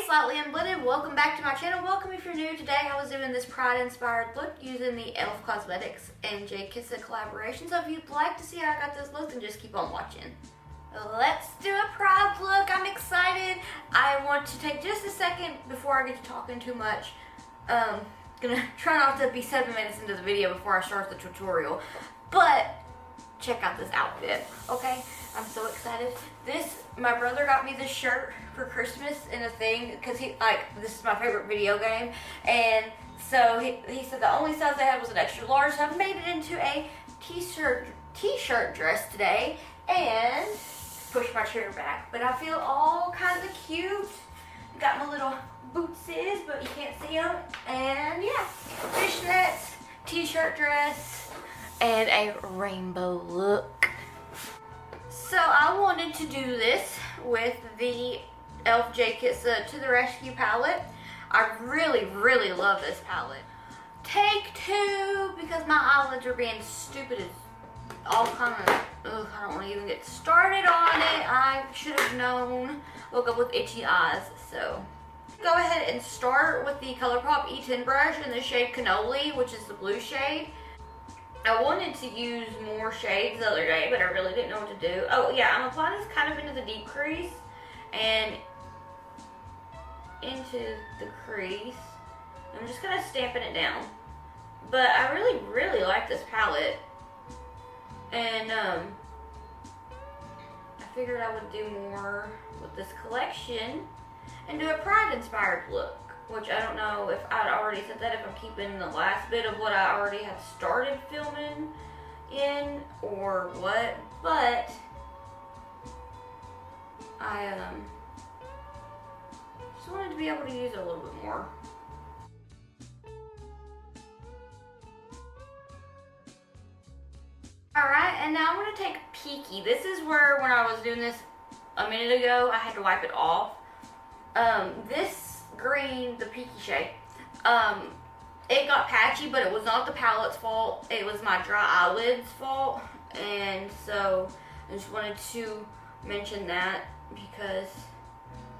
Slightly Unblended, welcome back to my channel. Welcome if you're new. Today I was doing this Pride inspired look using the Pür Cosmetics and jkissa collaboration. So if you'd like to see how I got this look, then just keep on watching. Let's do a Pride look. I'm excited. I want to take just a second before I get to talking too much. Gonna try not to be 7 minutes into the video before I start the tutorial, but check out this outfit, okay? I'm so excited. My brother got me this shirt for Christmas in a thing, because this is my favorite video game, and so he said the only size they had was an extra large, so I made it into a t-shirt dress today, and push my chair back, but I feel all kinds of cute. Got my little bootses, but you can't see them, and yeah, fishnets, t-shirt dress, and a rainbow look. So I wanted to do this with the e.l.f. jkissa To The Rescue palette. I really, really love this palette. Take two, because my eyelids are being stupid as all kind of, I don't want to even get started on it. I should have known. Woke up with itchy eyes, so. Go ahead and start with the Colourpop E10 brush in the shade Cannoli, which is the blue shade. I wanted to use more shades the other day, but I really didn't know what to do. Oh yeah, I'm applying this kind of into the deep crease and into the crease. I'm just kind of stamping it down. But I really, really like this palette. And I figured I would do more with this collection and do a Pride inspired look. Which I don't know if I'd already said that, if I'm keeping the last bit of what I already had started filming in or what, but I just wanted to be able to use it a little bit more. Alright, and now I'm going to take Peaky. This is where, when I was doing this a minute ago, I had to wipe it off. This green, the Peaky shade, it got patchy, but it was not the palette's fault. It was my dry eyelids fault, and so I just wanted to mention that because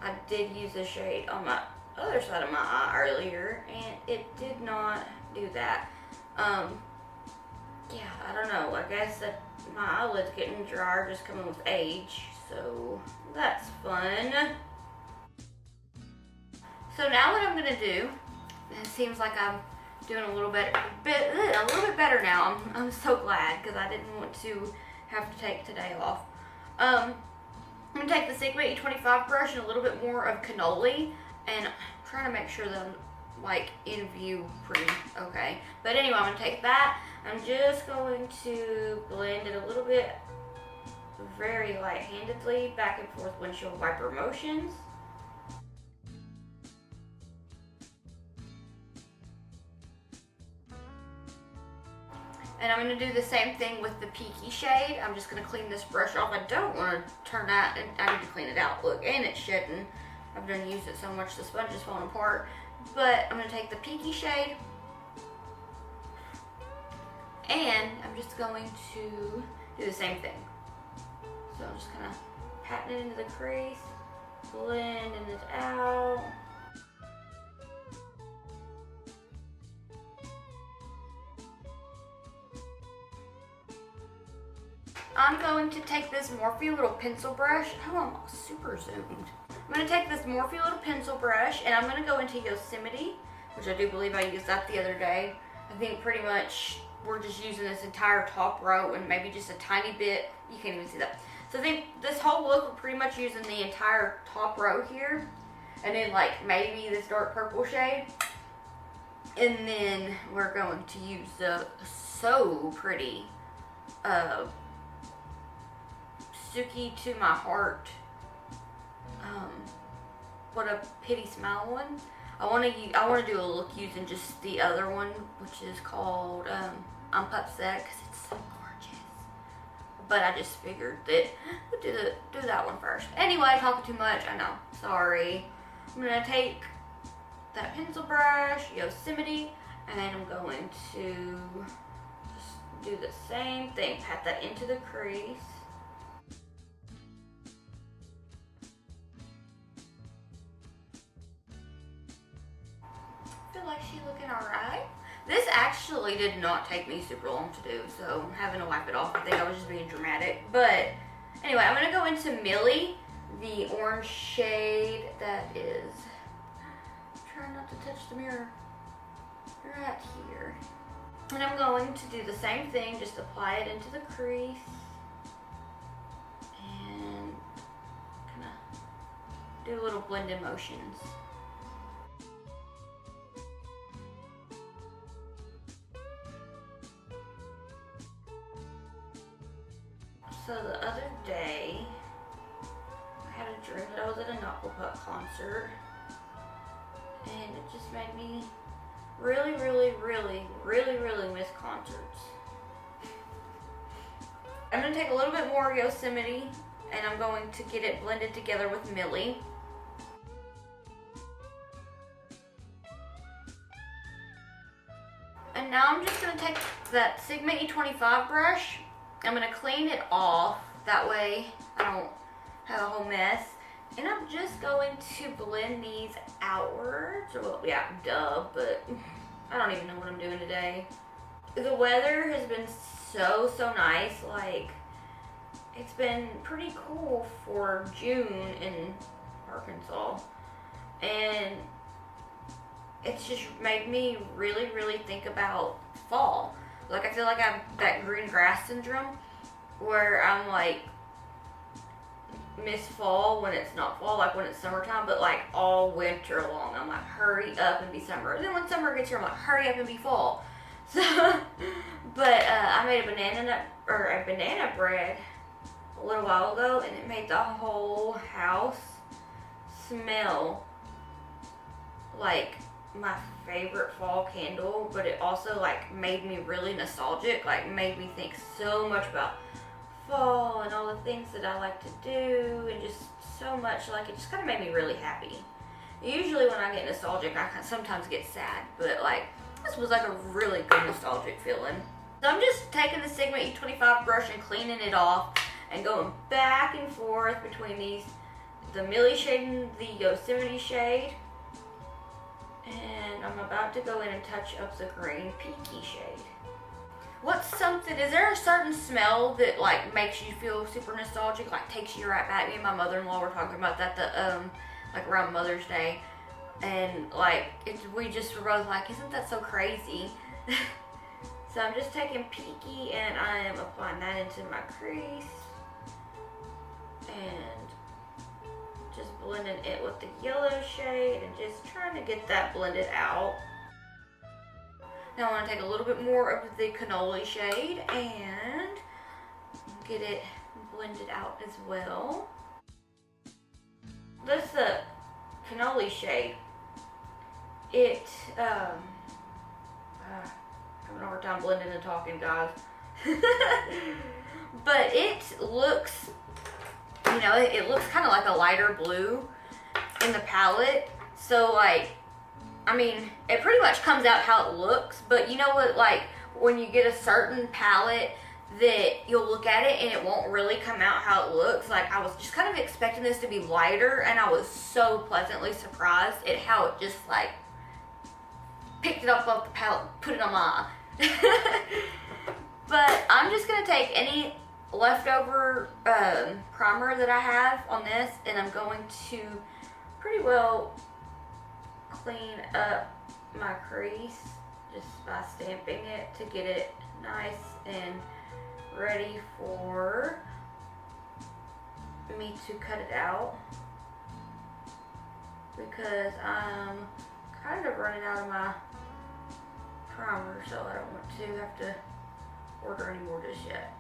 I did use the shade on my other side of my eye earlier, and it did not do that. Yeah, I don't know. I guess that my eyelids getting drier just coming with age, so that's fun. So now what I'm gonna do, and it seems like I'm doing a little bit better now. I'm so glad, because I didn't want to have to take today off. I'm gonna take the Sigma E25 brush and a little bit more of Cannoli, and I'm trying to make sure that I'm like in view pretty okay. But anyway, I'm gonna take that. I'm just going to blend it a little bit, very light-handedly, back and forth windshield wiper motions. And I'm going to do the same thing with the Peaky shade. I'm just going to clean this brush off. I don't want to turn that, and I need to clean it out. Look, and it's shedding. I've done used it so much the sponge is falling apart. But I'm going to take the Peaky shade, and I'm just going to do the same thing. So I'm just kind of patting it into the crease, blending it out. I'm going to take this Morphe little pencil brush. Oh, I'm super zoomed. I'm going to take this Morphe little pencil brush, and I'm going to go into Yosemite, which I do believe I used that the other day. I think pretty much we're just using this entire top row and maybe just a tiny bit. You can't even see that. So I think this whole look, we're pretty much using the entire top row here, and then like maybe this dark purple shade. And then we're going to use the so pretty Tsuki To My Heart, what a pity smile one. I want to do a look using just the other one, which is called I'm Upset, because it's so gorgeous. But I just figured that we'll do that one first. Anyway, talking too much, I know. Sorry. I'm gonna take that pencil brush, Yosemite, and I'm going to just do the same thing. Pat that into the crease. like she looking alright. This actually did not take me super long to do, so I'm having to wipe it off. I think I was just being dramatic. But anyway, I'm gonna go into Millie, the orange shade that is, trying not to touch the mirror, right here. And I'm going to do the same thing, just apply it into the crease. And kind of do little blending motions. So the other day, I had a dream that I was at a Colourpop concert, and it just made me really miss concerts. I'm going to take a little bit more Yosemite, and I'm going to get it blended together with Millie. And now I'm just going to take that Sigma E25 brush. I'm going to clean it off, that way I don't have a whole mess. And I'm just going to blend these outwards, or well, yeah, duh, but I don't even know what I'm doing today. The weather has been so nice, like, it's been pretty cool for June in Arkansas. And it's just made me really think about fall. Like, I feel like I have that green grass syndrome where I'm like, miss fall when it's not fall, like when it's summertime, but like all winter long, I'm like, hurry up and be summer. And then when summer gets here, I'm like, hurry up and be fall. So, but I made a banana bread a little while ago, and it made the whole house smell like my favorite fall candle, but it also like made me really nostalgic, like made me think so much about fall and all the things that I like to do, and just so much, like, it just kind of made me really happy. Usually when I get nostalgic, I sometimes get sad, but like this was like a really good nostalgic feeling. So I'm just taking the Sigma E25 brush and cleaning it off and going back and forth between these, the Millie shade and the Yosemite shade. And I'm about to go in and touch up the green Peaky shade. Is there a certain smell that like makes you feel super nostalgic, like takes you right back? Me and my mother-in-law were talking about that like around Mother's Day, and like we just were both like, isn't that so crazy? So I'm just taking Peaky and I am applying that into my crease and just blending it with the yellow shade and just trying to get that blended out. Now I want to take a little bit more of the cannoli shade and get it blended out as well. That's the cannoli shade. It, having a hard time blending and talking, guys. But it looks, you know, it looks kind of like a lighter blue in the palette. So like, I mean, it pretty much comes out how it looks, but you know what, like when you get a certain palette that you'll look at it and it won't really come out how it looks. Like, I was just kind of expecting this to be lighter, and I was so pleasantly surprised at how it just like picked it up off the palette, put it on my eye. But I'm just gonna take any leftover primer that I have on this, and I'm going to pretty well clean up my crease just by stamping it to get it nice and ready for me to cut it out, because I'm kind of running out of my primer, so I don't want to have to order any more just yet.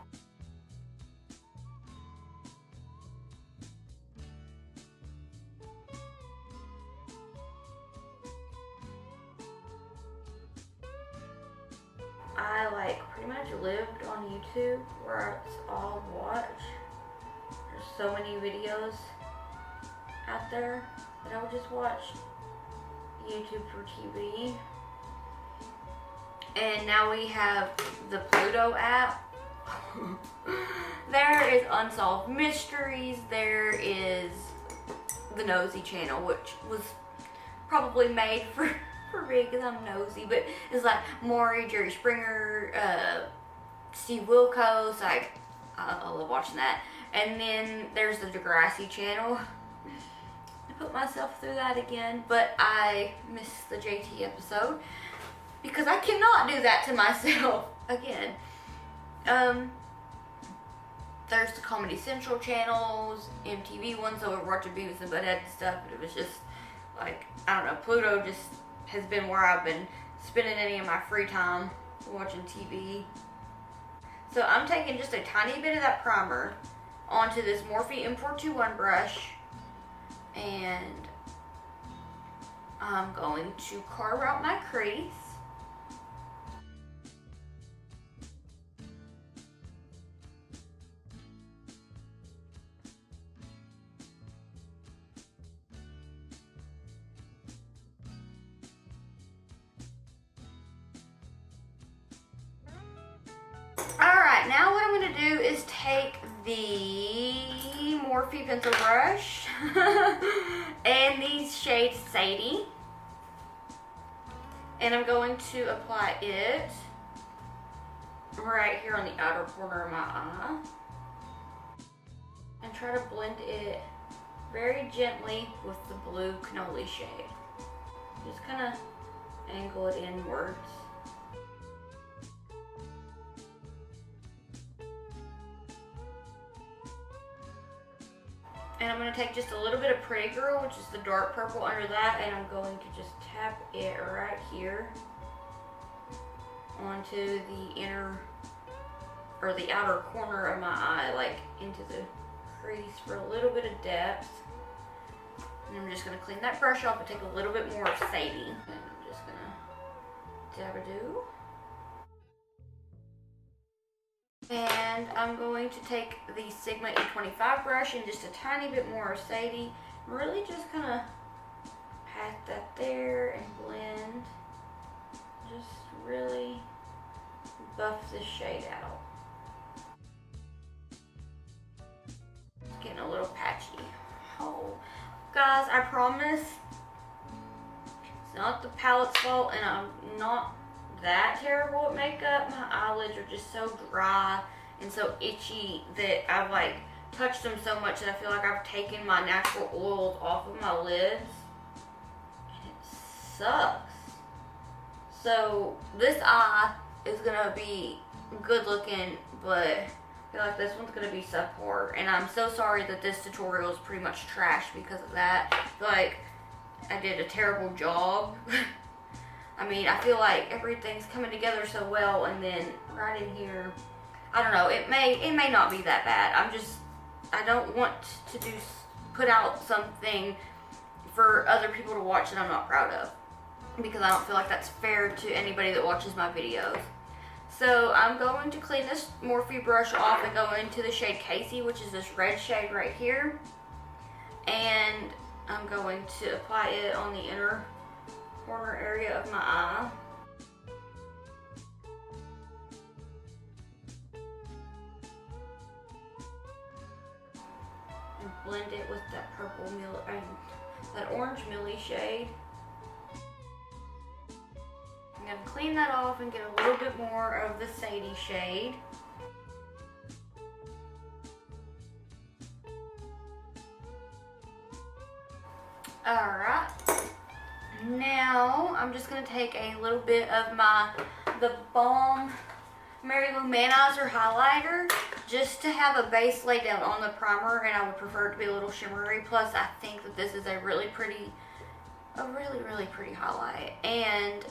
I like pretty much lived on YouTube where it's all watch. There's so many videos out there that I would just watch YouTube for TV. And now we have the Pluto app. There is Unsolved Mysteries. There is the Nosy channel, which was probably made for for me because I'm nosy, but it's like Maury, Jerry Springer, Steve Wilkos, like I love watching that. And then there's the Degrassi channel. I put myself through that again, but I missed the JT episode because I cannot do that to myself again. There's the Comedy Central channels, MTV ones, so we're watching Beavis and Butthead and stuff, but it was just like, I don't know, Pluto just has been where I've been spending any of my free time watching TV. So I'm taking just a tiny bit of that primer onto this Morphe M421 brush, and I'm going to carve out my crease. Alright, now what I'm going to do is take the Morphe pencil brush and these shades Sadie, and I'm going to apply it right here on the outer corner of my eye and try to blend it very gently with the blue cannoli shade. Just kind of angle it inwards. And I'm going to take just a little bit of Pretty Girl, which is the dark purple under that, and I'm going to just tap it right here onto the inner, or the outer corner of my eye, like into the crease for a little bit of depth. And I'm just going to clean that brush off and take a little bit more of Sadie. And I'm just going to dab-a-do. And I'm going to take the Sigma E25 brush and just a tiny bit more of Sadie. Really just kind of pat that there and blend. Just really buff this shade out. It's getting a little patchy. Oh, guys, I promise it's not the palette's fault, and I'm not that terrible at makeup. My eyelids are just so dry and so itchy that I've like touched them so much that I feel like I've taken my natural oils off of my lids, and it sucks. So this eye is gonna be good looking, but I feel like this one's gonna be subpar, and I'm so sorry that this tutorial is pretty much trash because of that. Like, I did a terrible job. I mean, I feel like everything's coming together so well, and then right in here, I don't know, it may not be that bad. I don't want to put out something for other people to watch that I'm not proud of, because I don't feel like that's fair to anybody that watches my videos. So I'm going to clean this Morphe brush off and go into the shade Casey, which is this red shade right here, and I'm going to apply it on the inner corner area of my eye. And blend it with that purple that orange Millie shade. I'm going to clean that off and get a little bit more of the Sadie shade. Alright. Now, I'm just going to take a little bit of the Balm Mary Lou Manizer highlighter just to have a base laid down on the primer, and I would prefer it to be a little shimmery. Plus, I think that this is a really pretty highlight. And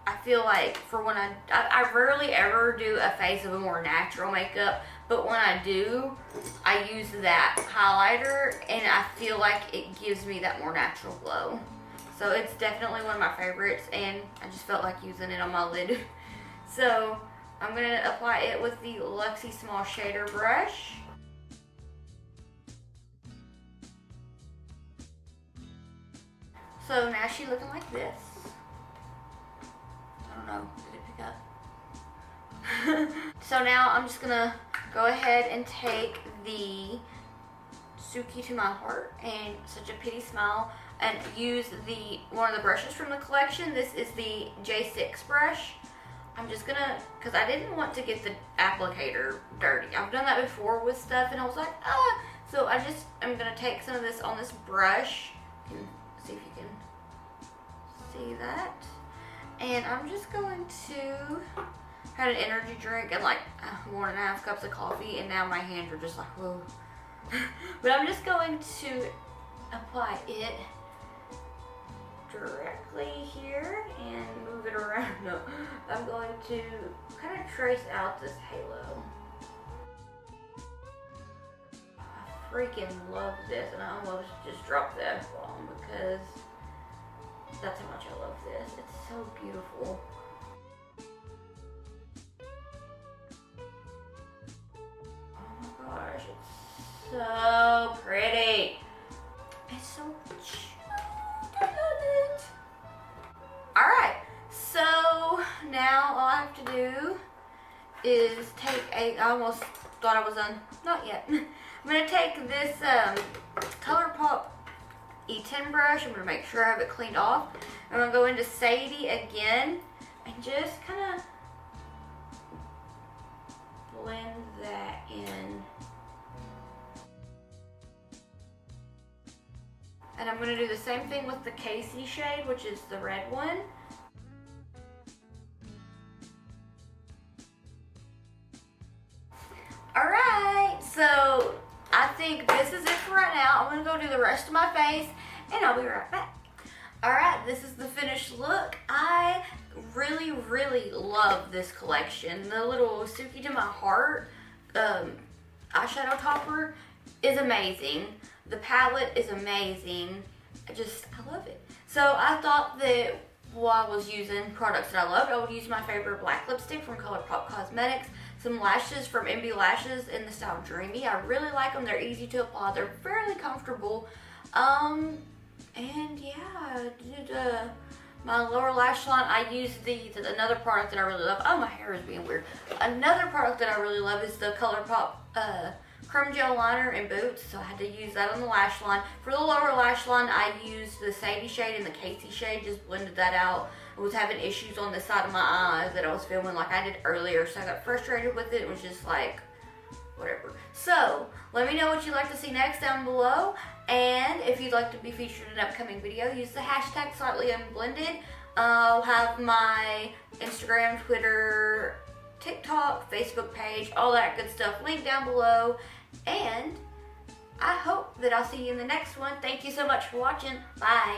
I feel like for when I rarely ever do a face of a more natural makeup, but when I do, I use that highlighter, and I feel like it gives me that more natural glow. So it's definitely one of my favorites, and I just felt like using it on my lid. So I'm going to apply it with the Luxie Small Shader brush. So now she's looking like this. I don't know, did it pick up? So now I'm just going to go ahead and take the Tsuki to My Heart and Such a Pity Smile. and use one of the brushes from the collection. This is the J6 brush. I'm just gonna, because I didn't want to get the applicator dirty. I've done that before with stuff and I was like, so I'm gonna take some of this on this brush. See if you can see that. And I'm just going to, had an energy drink and like 1.5 cups of coffee, and now my hands are just like, whoa. But I'm just going to apply it directly here and move it around. No, I'm going to kind of trace out this halo. I freaking love this, and I almost just dropped the F-bomb because that's how much I love this. It's so beautiful. Oh my gosh, it's so pretty. It's so cute. I love it. Alright, so now all I have to do is take I almost thought I was done. Not yet. I'm going to take this Colourpop E10 brush. I'm going to make sure I have it cleaned off. I'm going to go into Sadie again and just kind of blend that in. And I'm going to do the same thing with the Casey shade, which is the red one. Alright, so I think this is it for right now. I'm going to go do the rest of my face and I'll be right back. Alright, this is the finished look. I really, really love this collection. The little Tsuki to my heart eyeshadow topper is amazing. The palette is amazing. I love it. So I thought that while I was using products that I loved, I would use my favorite black lipstick from Pür Cosmetics, some lashes from Embe lashes in the style Dreamy. I really like them. They're easy to apply. They're fairly comfortable. And yeah, my lower lash line, I use another product that I really love. Oh, my hair is being weird. Another product that I really love is the Colourpop creme gel liner in Boots, so I had to use that on the lash line. For the lower lash line, I used the Sadie shade and the Casey shade, just blended that out. I was having issues on the side of my eyes that I was filming like I did earlier, so I got frustrated with it. It was just like, whatever. So, let me know what you'd like to see next down below, and if you'd like to be featured in an upcoming video, use the hashtag slightlyunblended. I'll have my Instagram, Twitter, TikTok, Facebook page, all that good stuff linked down below. And I hope that I'll see you in the next one. Thank you so much for watching. Bye.